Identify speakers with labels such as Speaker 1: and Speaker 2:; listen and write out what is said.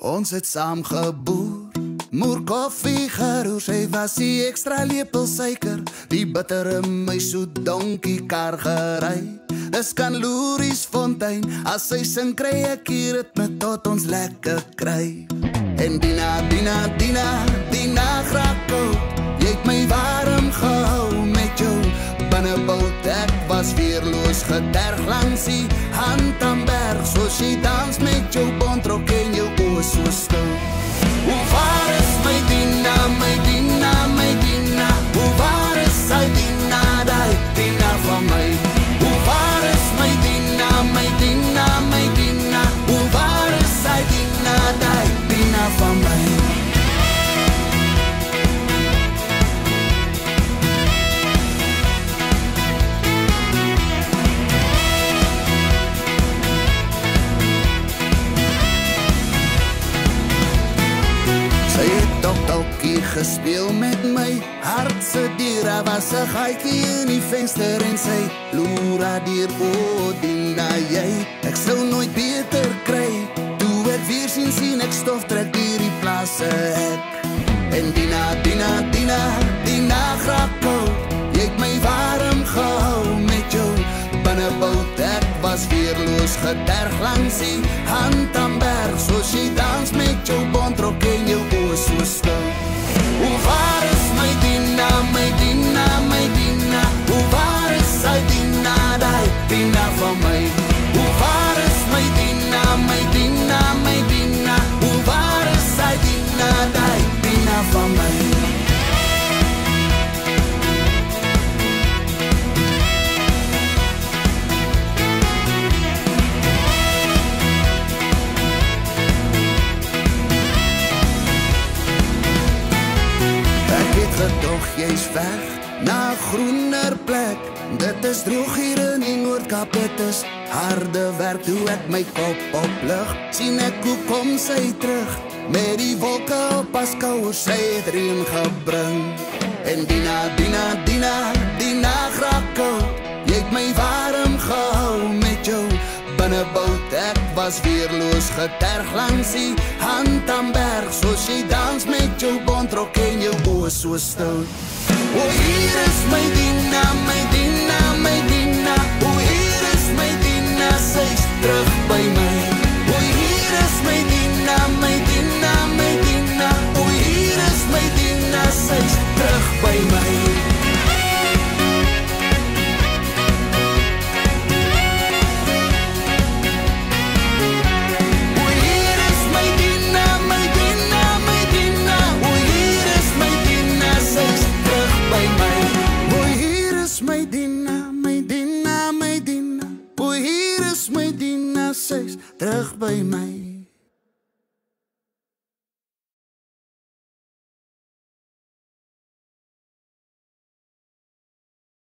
Speaker 1: Ons het saam geboer, moer koffie geroer, sy was die extra lepel suiker, die bittere my soet donkie kar gery. Dis Kanloeries fontein, as sy sing kry ek hier ritme tot ons lekker kry. En Dina Grako, jy het my warm gehou met jou binnebout, ek was weerloos geterg langs die hand aan berg, soos jy dans met jou bontrok en jou oë so stil. Hoe waar is my Dina, my Dina, my Dina? Hoe waar is sy Dina, die Dina van my? Hoe waar is my Dina, my Dina, my Dina? Hoe waar is sy Dina, die Dina van my? Sy het dokkie gespeel met my hartse dier, daar was 'n gaatjie in die venster en sy loera dier, o Dina jy, ek sou nooit beter kry, toe ek weer sien ek stof trek dier die plase ek. En Dina Grako, jy het my warm gehou met jou binnebout, ek was weerloos geterg langs die hand aan berg, soos jy dans met jou bontrok en jou oë so stil. Hoe waar is my Dina, my Dina, my Dina? Hoe waar is sy Dina, die Dina van my? Hoe waar is my Dina, my Dina, my Dina? Hoe waar is sy Dina, die Dina van my? Gedog jy's weg na 'n groener plek, dit is droog hier in die Noordkaap, dit is harde werk, toe ek my kop oplig, sien ek hoe kom sy terug, met die wolke op as skouers, sy het reën gebring. En Dina Grako, jy het my warm gehou met jou binnebout, ek was weerloos geterg langs die hand aan berg, soos jy dans met jou bontrok en jou oë so stil. O hier is my Dina, my Dina, my Dina, o hier is my Dina, sy's terug by my.